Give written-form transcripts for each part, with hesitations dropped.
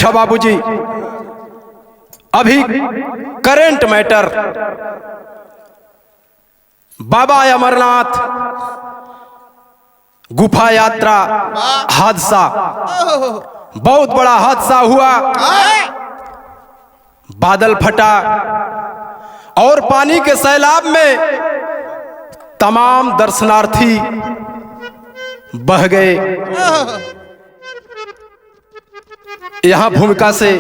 अच्छा बाबूजी, अभी करंट मैटर, बाबा अमरनाथ गुफा यात्रा हादसा, बहुत बड़ा हादसा हुआ। बादल फटा और पानी के सैलाब में तमाम दर्शनार्थी बह गए। यहां भूमिका से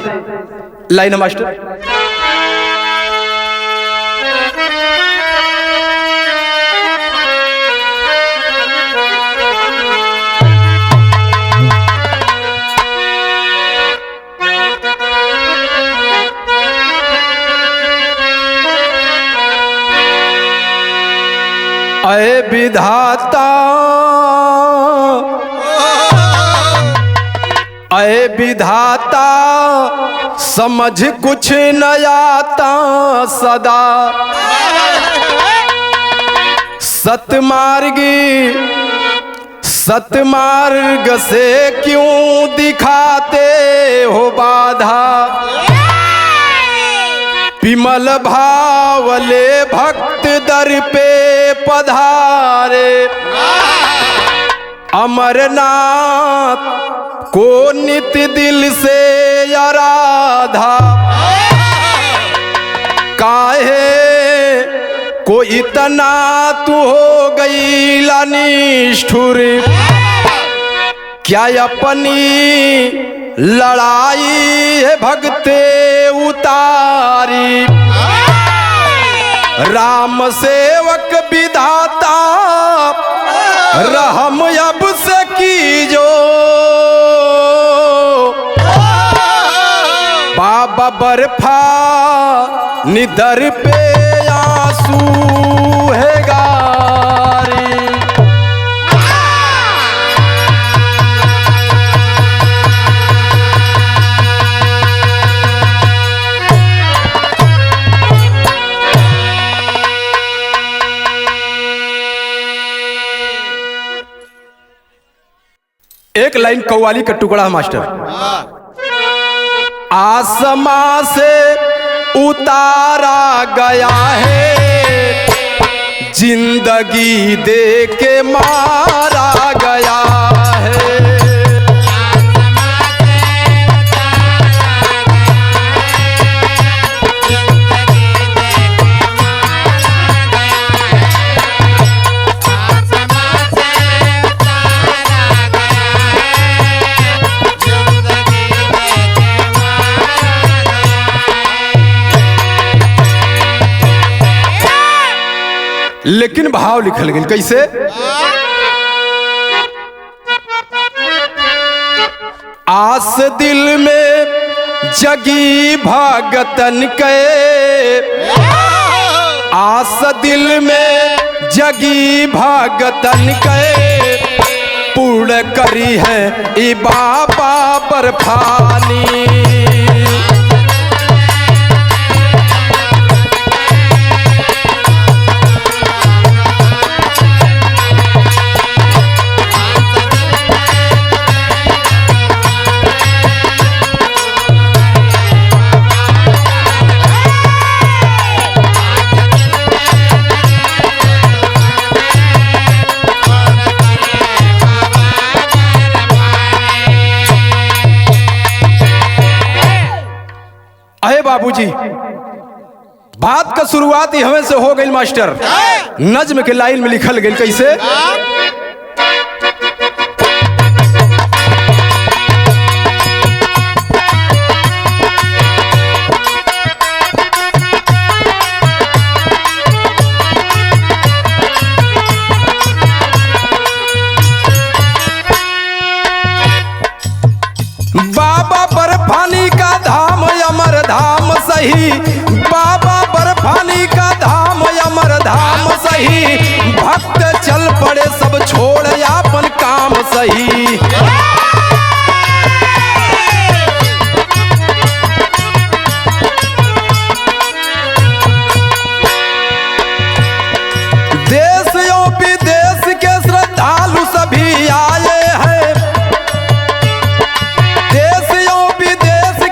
लाइन मास्टर। अये विधाता, अये विधाता, समझ कुछ न आता सदा, सतमार्गी सतमार्ग से क्यों दिखाते हो बाधा, विमल भावले भक्त दर पे पधारे, अमरनाथ को नित्य दिल से आराधा, काहे को इतना तू हो गई निष्ठुर, क्या अपनी लड़ाई है भगते उतारी, राम सेवक विधाता रहम अब से कीजो, बाबा बर्फा निदर पे आंसू है गारी। एक लाइन कव्वाली का टुकड़ा मास्टर। आसमां से उतारा गया है, जिंदगी दे के मारा गया है, लेकिन भाव लिखल गया कैसे? आस दिल में जगी भगतन के, आस दिल में जगी भगतन के, पूर्ण करी है ई बाबा बर्फानी, बाबूजी। बात का शुरुआत ही हमें से हो गई मास्टर। नज्म के लाइन में लिखल गई कैसे? बाबा बर्फानी का धाम अमर धाम सही, बाबा बर्फानी का धाम अमर धाम सही, भक्त चल पड़े सब छोड़ अपन काम सही। देश और विदेश के श्रद्धालु सभी आए हैं, देश और विदेश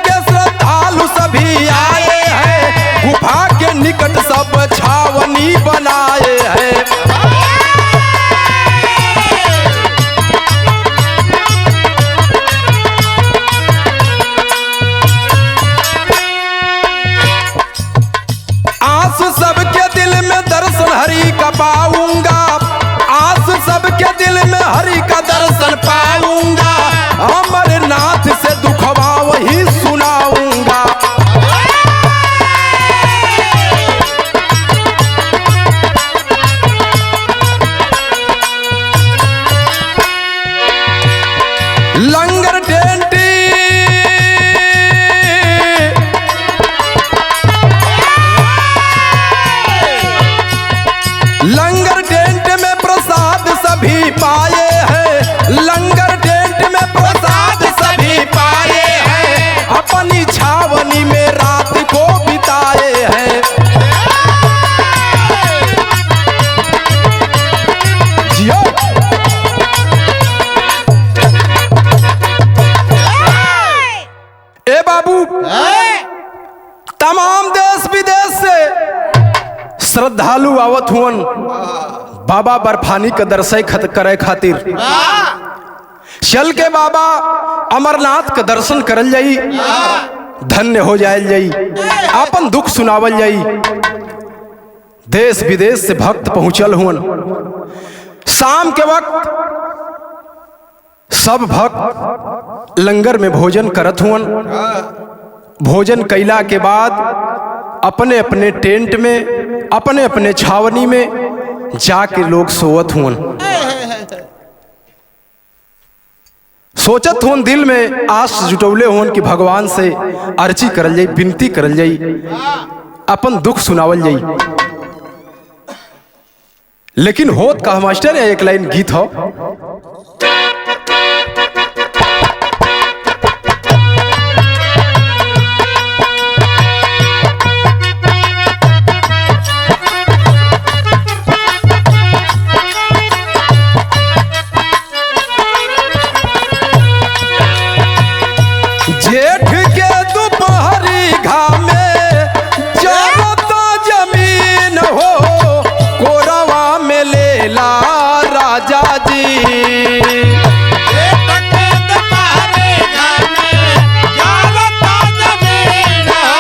श्रद्धालु आवत हुअन बाबा बर्फानी का दर्शन करे खातिर। चल के बाबा अमरनाथ का दर्शन करल जाई, धन्य हो जायल जाई, आपन दुख सुनावल जाई। देश विदेश से भक्त पहुंचल हुअन। शाम के वक्त सब भक्त लंगर में भोजन करत हुअन। भोजन कैला के बाद अपने अपने टेंट में, अपने अपने छावनी में जाके लोग सोवत हुअन। सोचत हुअन, दिल में आस जुटौले हुअन कि भगवान से अर्जी करल जाई, विनती करल जाई, अपन दुख सुनावल जाई। लेकिन होत का मास्टर है, एक लाइन गीत हो। जेठ के दोपहरी घामे जरता जमीन हो, कोरवा में लेला राजा जी। जेठ के दोपहरी घामे जरता जमीन हो,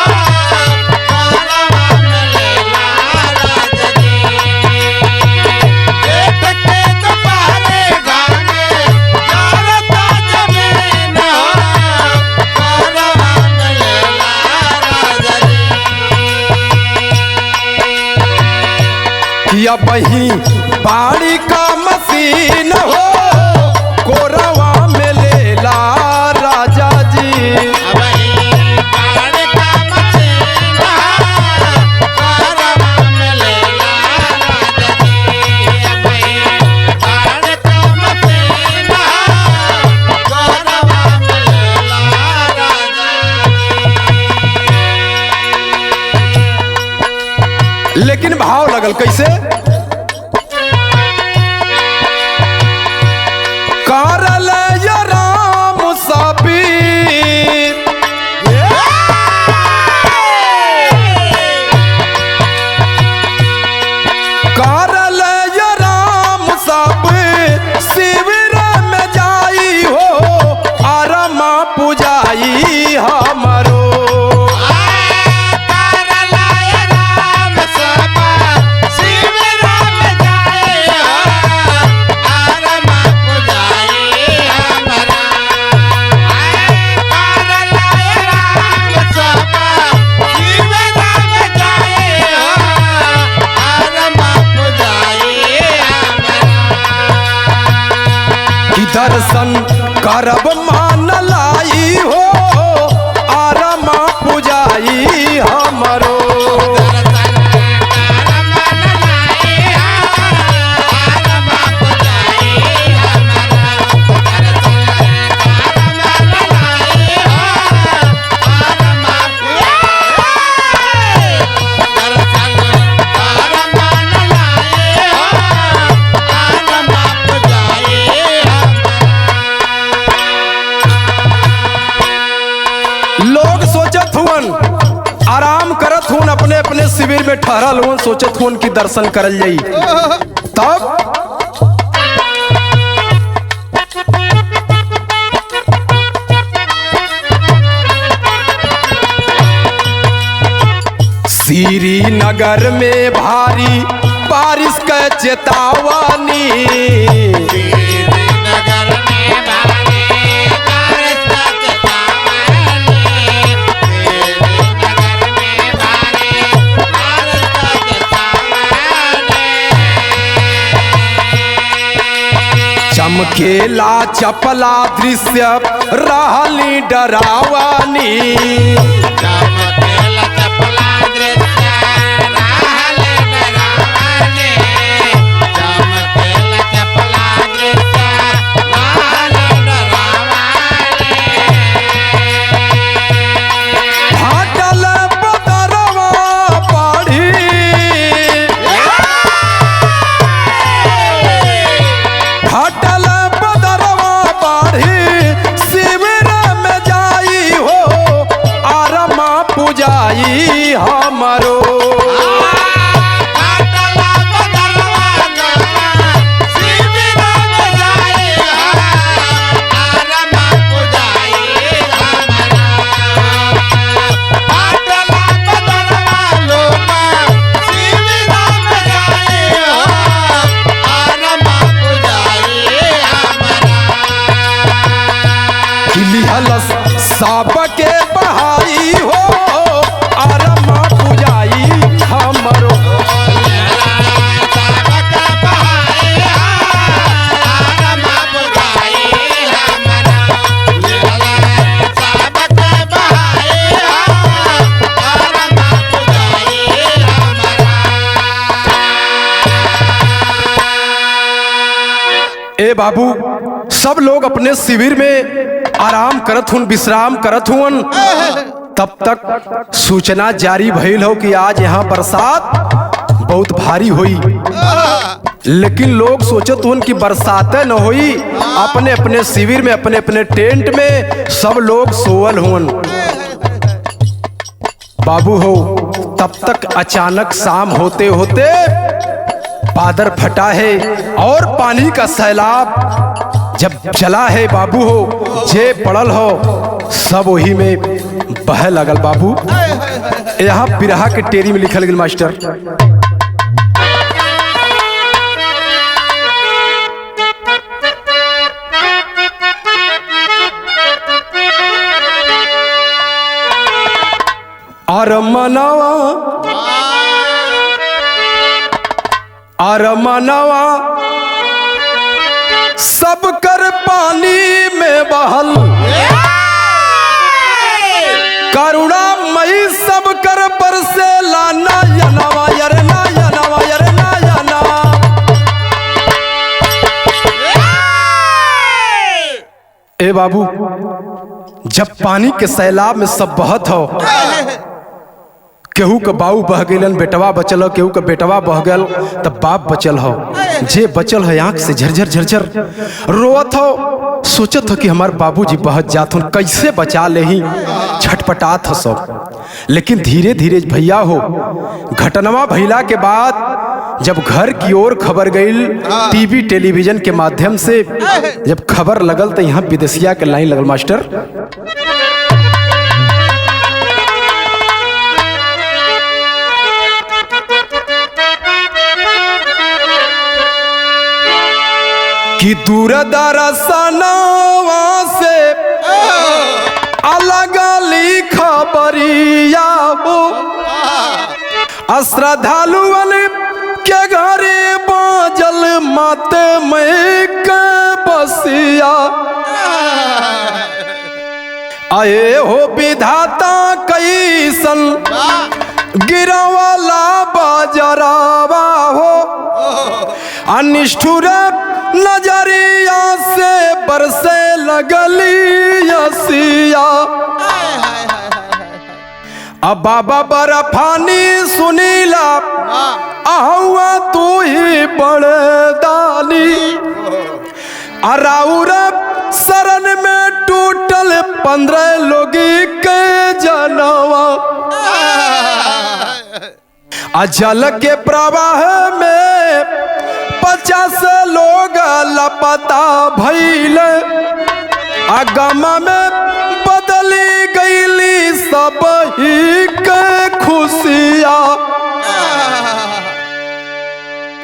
कोरवा में लेला राजा जी। जेठ के दोपहरी घामे जरता जमीन हो, या बही पानी का मशीन हो, कोरवा में लेला राजा जी। लेकिन भाव लगल कैसे? कारल या राम साबीर, कारल या राम साबीर, शिविर में जाई हो, आरमा पुजाई हमरो। दर्शन करब मान लाई हो, आरमा पुजाई हमरो। लोग सोचत हुअन, आराम करत हुअन, अपने अपने शिविर में ठहरल हुअन, सोचत हुअन कि दर्शन करल जाई। तब श्रीनगर में भारी बारिश का चेतावनी। चमकेला चपला दृश्य रहली डरावानी। पुजाई हमरो। बाबू सब लोग अपने शिविर में आराम करत हुन, विश्राम करत हुन। तब तक सूचना जारी भइल हो कि आज यहाँ बरसात बहुत भारी हुई। लेकिन लोग सोचत हुन कि बरसात न हुई। अपने अपने शिविर में, अपने अपने टेंट में सब लोग सोवल हुन। बाबू हो, तब तक अचानक शाम होते होते बादल फटा है और पानी का सैलाब जब चला है बाबू हो, जे पड़ल हो सब वही में बह लगल बाबू। यहाँ बिरहा के टेरी में लिखल गया मास्टर, अरमनवा सब कर पानी में बहल, करुणा मई सब कर बरसे लाना यनवा यरना यनवा यरना यना। ए बाबू, जब पानी के सैलाब में सब बहत हो, केहू के बाऊ बह गलन, बेटवा बचल हो, केहू के बेटवा बह गल तब बाप बचल हो। जे बचल है आंख से झरझर झरझर रोवत हो, सोचत हो कि हमार बाबूजी बहत जात हो, कैसे बचा ले ही, छटपटात हो सब। लेकिन धीरे धीरे भैया हो, घटनावा भइला के बाद जब घर की ओर खबर गई टीवी टेलीविजन के माध्यम से, जब खबर लगल तो यहाँ विदेशिया के लाइन लगल मास्टर, कि दूरदर्शनवा से अलग ली खबरिया हो, श्रद्धालुअन के घरे बाजल मत में के बसिया। आए हो विधाता कैसन गिरवाला बाजरावा हो, अनिष्ठुर नजरिया से बरसे लगली यसिया। अब बाबा बर्फानी सुनीला आहुआ तू ही बड़े दानी, अराउर शरण में टूटल 15 लोगी के जनवा। अजल के प्रवाह में 50 लोग लापता भइल, अगम में बदली गईली सब ही के खुशिया।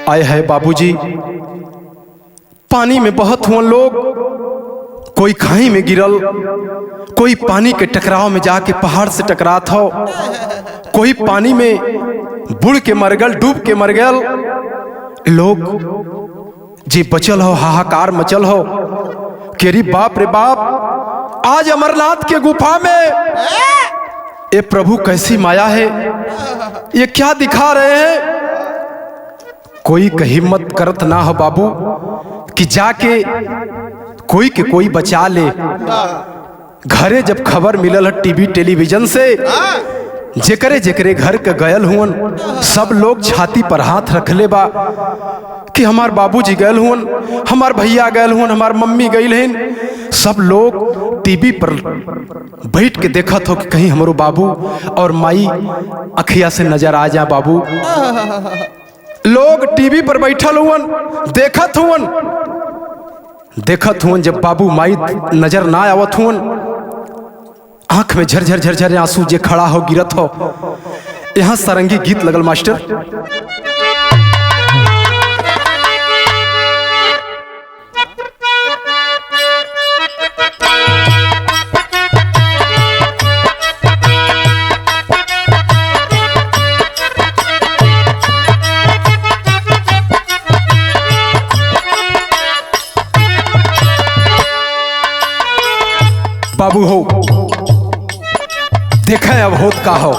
आए है बाबूजी, पानी में बहत हुए लोग, कोई खाई में गिरल, कोई पानी के टकराव में जाके पहाड़ से टकरात हो, कोई पानी में बुड़ के मर गल, डूब के मर गल। लोग जी बचल हो, हाहाकार मचल हो, केरी बाप रे बाप, आज अमरनाथ के गुफा में ये प्रभु कैसी माया है, ये क्या दिखा रहे हैं। कोई का हिम्मत करत ना हो बाबू कि जाके कोई के कोई बचा ले। घरे जब खबर मिलल है टीवी टेलीविजन से, जेकरे जेकरे घर के गयल हुन, सब लोग छाती पर हाथ रखले बा कि हमार बाबूजी गयल हुन, हमार भैया गयल हुन, हमार मम्मी गयल हैं। सब लोग टीवी पर बैठ के देखत हो कि कहीं हमारो बाबू और माई अखिया से नजर आ जा। बाबू लोग टीवी पर बैठल हुन, देखत हुन जब बाबू माई नजर ना आवत हुन, आंख में झरझर झरझर आंसू जे खड़ा हो गिरत हो। यहाँ सरंगी गीत लगल मास्टर, बाबू हो देखें अब होत का हो।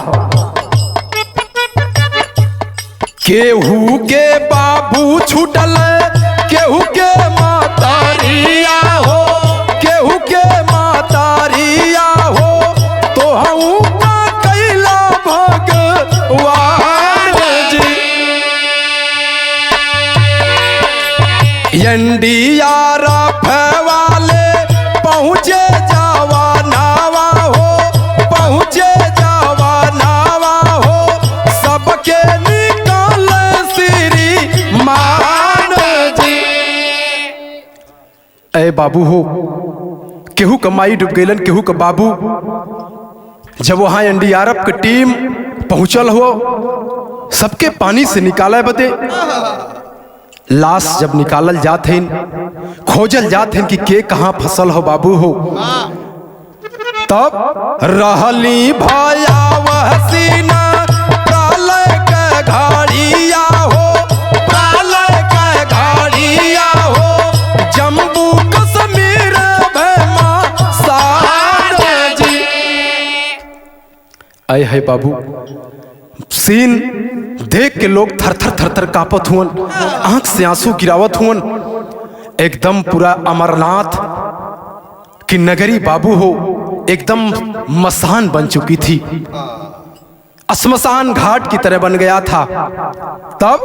केहू के बाबू छूटल, केहू के माता मातारिया हो, केहू के मातारिया हो, तो हूँ का कैला भगवान जी। एनडीआरएफ वाले पहुँचे जावा नावा हो, पहुँचे जावा नावा हो, सबके निकाल श्री मान जी। ए बाबू हो, केहू का माई डूब गईलन, केहू का बाबू। जब वहां एनडीआरएफ की टीम पहुंचल हो, सबके पानी से निकाले बदे लाश जब निकालल जात हैं, खोजल जात हैं कि के कहां फसल हो बाबू हो, तब रहली भयावह सीना प्रलय के घड़िया हो, प्रलय के घड़िया हो, जम्मू कश्मीर भैमा सार जी। आए है बाबू, सीन देख के लोग थर थर थर थर कांपत हुवन, आंख से आंसू गिरावत हुवन। एकदम पूरा अमरनाथ की नगरी बाबू हो एकदम मसान बन चुकी थी, श्मशान घाट की तरह बन गया था। तब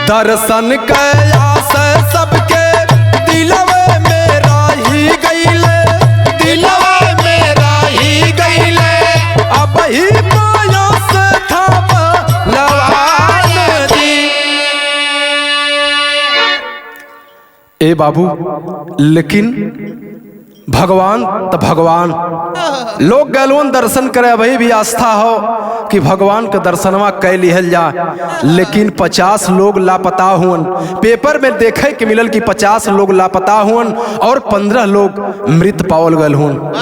दर्शन कया से सबके दिलवे में राही गईले, दिलवे में राही गईले, अब ही माया से था लवान जी। ए बाबू, लेकिन भगवान तो भगवान, लोग गैलवन दर्शन करे, वही भी आस्था हो कि भगवान के दर्शनवा कै लिहल जा, लेकिन 50 लोग लापता हुन। पेपर में देखे के मिलल कि 50 लोग लापता हुन और 15 लोग मृत पावल गल हुन।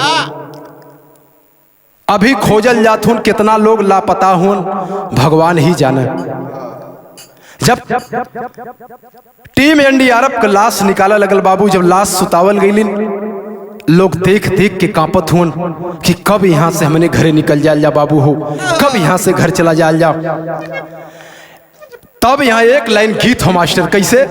अभी खोजल जात हुन, कितना लोग लापता हुन भगवान ही जाने। जब टीम एनडीआरएफ का लाश निकाला लगल बाबू, जब लाश सुतावल गईलिन, लोग देख देख के कांपत हुन कि कब यहां से हमने घरे निकल जाल जा बाबू हो, कब यहां से घर चला जाल जा। तब यहां एक लाइन गीत हो मास्टर, कैसे?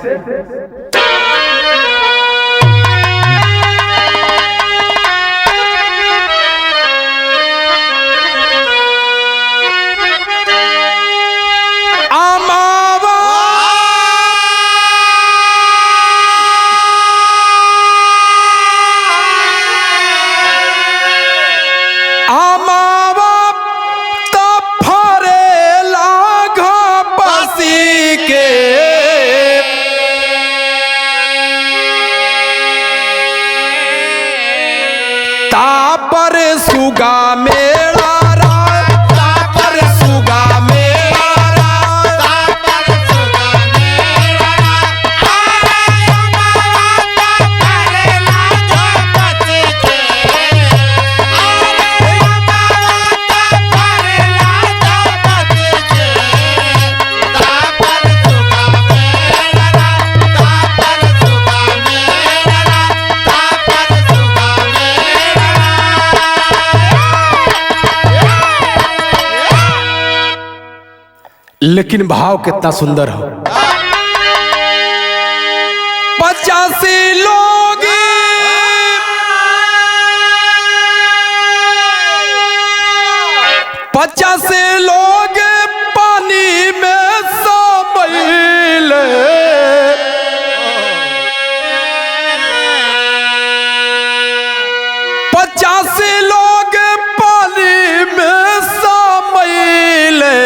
तापर सुगा मेरा राय, तापर सुगा मेरा राय, तापर सुगा मेरा राय, अरे अमावा तापर लाजो पति के, अरे अमावा तापर लाजो पति के, तापर सुगा मेरा राय, तापर सुगा मेरा राय, तापर सुगा मेरा लेकिन भाव कितना सुंदर हो। 85 लोग 85 लोग पानी में सबैले, 85 लोग पानी में सबैले,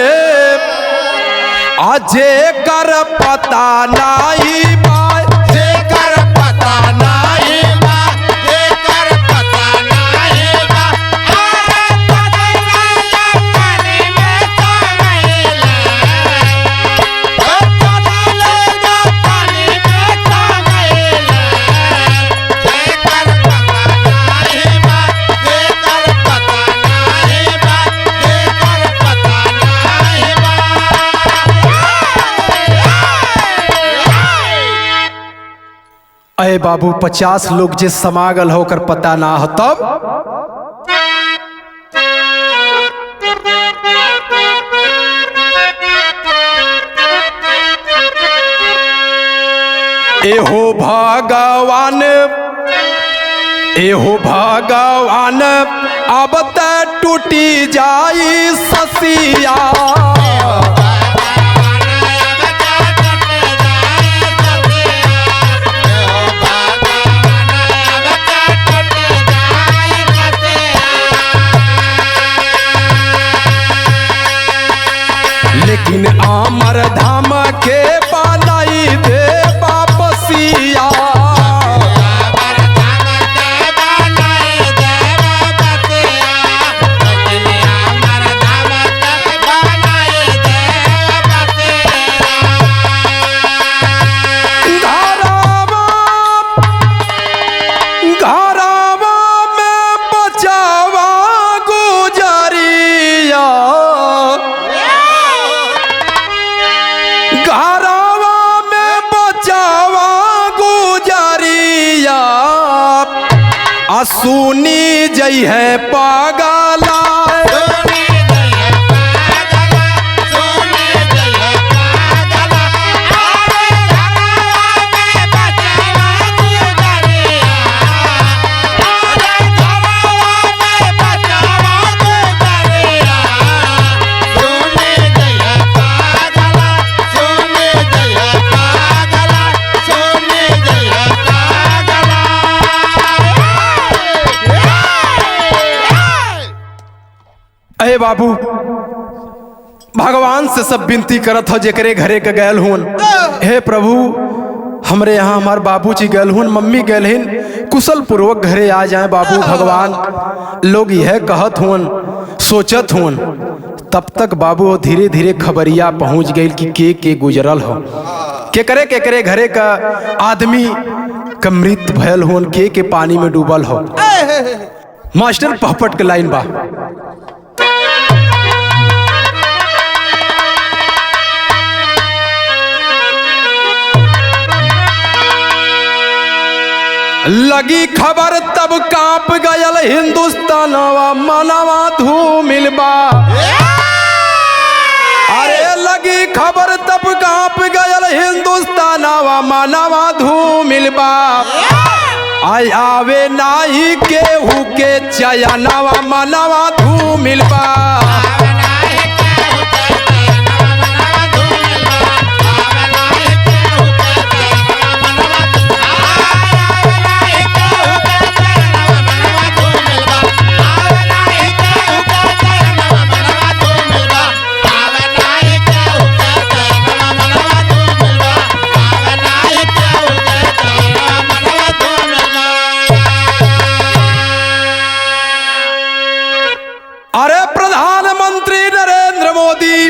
आजे कर पता नहीं बा, जेकर पता नाही बा, जेकर पता नाही बा, अरे पगला पानी में सबैले, पगला पानी में सबैले, जेकर पता नाही बा, जेकर पता नाही बा, जेकर पता नाही बा। अरे बाबू 50 लोग जे समागल होकर पता ना हो। तब एहो भगवान, एहो भगवान, अब त टूटी जाई ससिया। लेकिन अमर धाम के बनाई दे वापसिया। सुनी जई है पागला, अरे बाबू भगवान से सब विनती करत हो जेकरे घरे के गैल हुन। हे प्रभु हमरे यहाँ हमार बाबूजी गैल हुन, मम्मी गैल हिन, कुशल पूर्वक घरे आ जाए बाबू भगवान। लोग यह कहत हुन, सोचत हुन। तब तक बाबू धीरे धीरे खबरिया पहुंच गई कि के गुजरल हो, केकरे घरे का आदमी का मृत भयल हुन, के पानी में डूबल हो। मास्टर पहपट के लाइन बा। लगी खबर तब कांप गयल हिंदुस्तानवा, मनवा धूमिल बा। अरे लगी खबर तब कांप गयल हिंदुस्तानवा, मनवा धूमिल बा। आय आवे नाही केहू के चयनवा, मनवा धूमिल बा। अरे प्रधानमंत्री नरेंद्र मोदी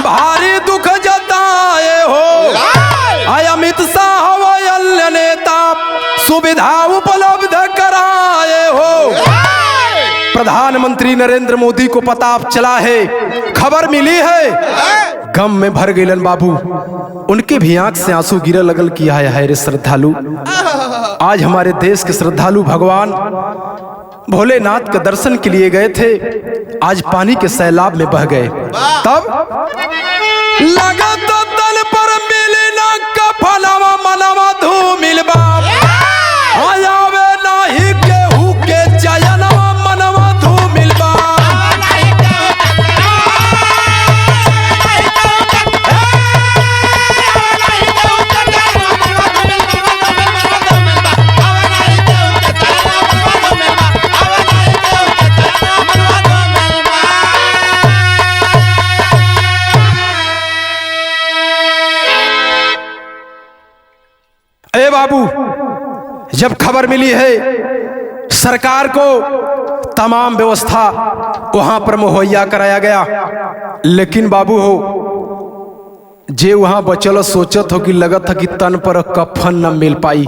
भारी दुख जताए हो। अमित शाह अन्य नेता सुविधा उपलब्ध कराए हो। प्रधानमंत्री नरेंद्र मोदी को पता चला है, खबर मिली है, गम में भर गईलन बाबू। उनके भी आंख से आंसू गिरे लगल कि है रे श्रद्धालु, आज हमारे देश के श्रद्धालु भगवान भोलेनाथ के दर्शन के लिए गए थे, आज पानी के सैलाब में बह गए। तब लगा तो तल पर मिली ना कफनवा, मनवा धूमिल बा। आयावे नाही केहू के चयनवा, मनवा धूमिल बा। ए बाबू जब खबर मिली है, सरकार को तमाम व्यवस्था वहां पर मुहैया कराया गया। लेकिन बाबू हो जे वहां बचल सोचत हो कि लगत हो कि तन पर कफन न मिल पाई,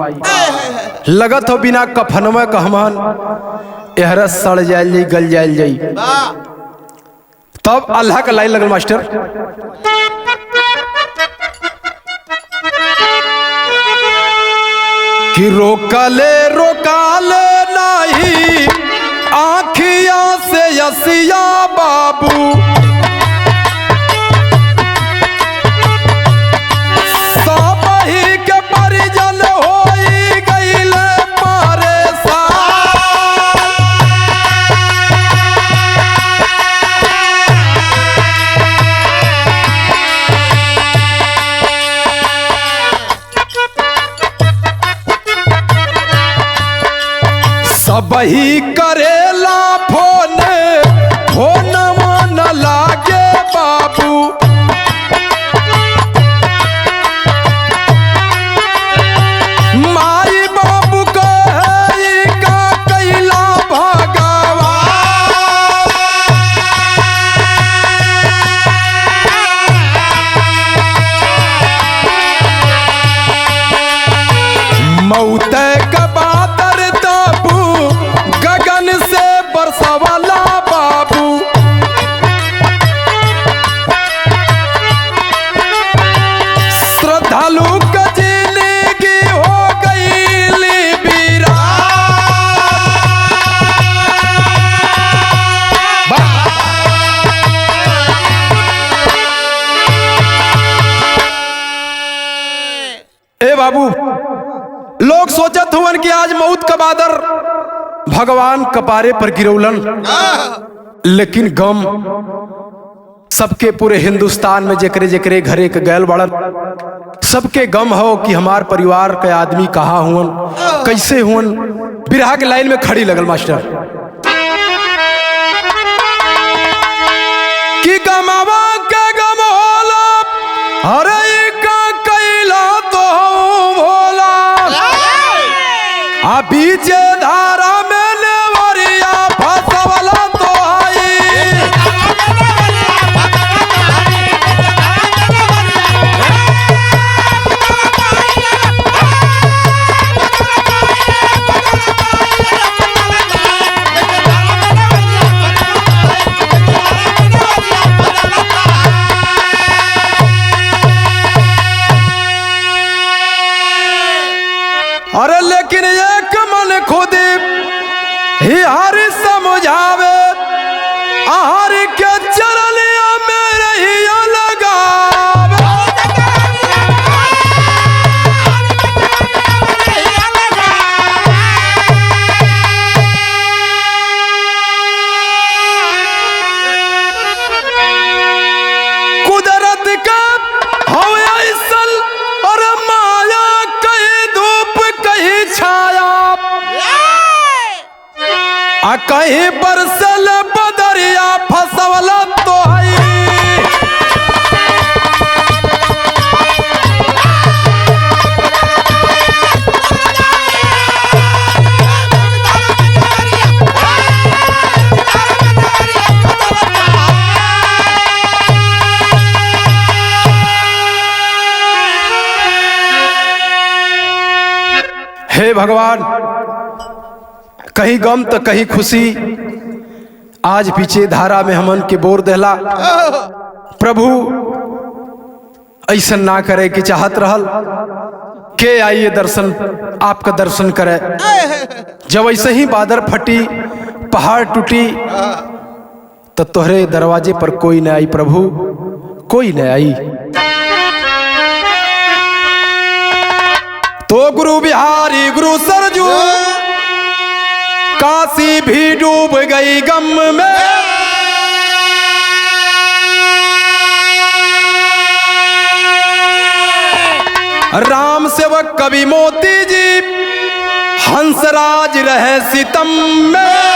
लगत हो बिना कफन में कहमान एहरा सड़ जायल जाई, गल जायल जाई। तब अल्लाह का लाइन लगल मास्टर। कि रोकले रोकाले नहीं आँखिया से यसिया बाबू, सब ही के परिजन सब ही करेला फोन, फोनवा न लागे बाबू। माई बाबू कहे का कैला भगवान। मौत का बादर ताबू गगन से बरसवाला बाबू। श्रद्धालु का जिंदगी हो गई बीरा। ए बाबू, लोग सोचत हुवन कि आज मौत का बादर भगवान कपारे पर गिरौलन, लेकिन गम सबके पूरे हिंदुस्तान में जेकरे जेकरे घरे के गैल बड़न सबके गम हो कि हमार परिवार के आदमी कहाँ हुवन, कैसे हुवन। बिरहा के लाइन में खड़ी लगल मास्टर कि गमवा के गम होला, अरे का कैला तो भोला। आ बीचे धारा में नेवरिया फसवला तो आई। अरे लेकिन एक मन खुद ही हर समझावे, आहार के चरलिया में रहिया लगावे। कुदरत का हवे ऐसल, और माया कहीं धूप कहीं छाया। आ कहीं बरसल बदरिया फसवला तो है। हे भगवान, कहीं गम तो कहीं खुशी, आज पीछे धारा में हमन के बोर देला। प्रभु ऐसा ना करे कि चाहत रहल के आइए दर्शन, आपका दर्शन करे। जब ऐसे ही बादर फटी, पहाड़ टूटी, तो तोहरे दरवाजे पर कोई न आई प्रभु, कोई न आई। तो गुरु बिहारी गुरु सरजू, काशी भी डूब गई गम में। राम सेवक कवि मोती जी, हंसराज रहे सितम में।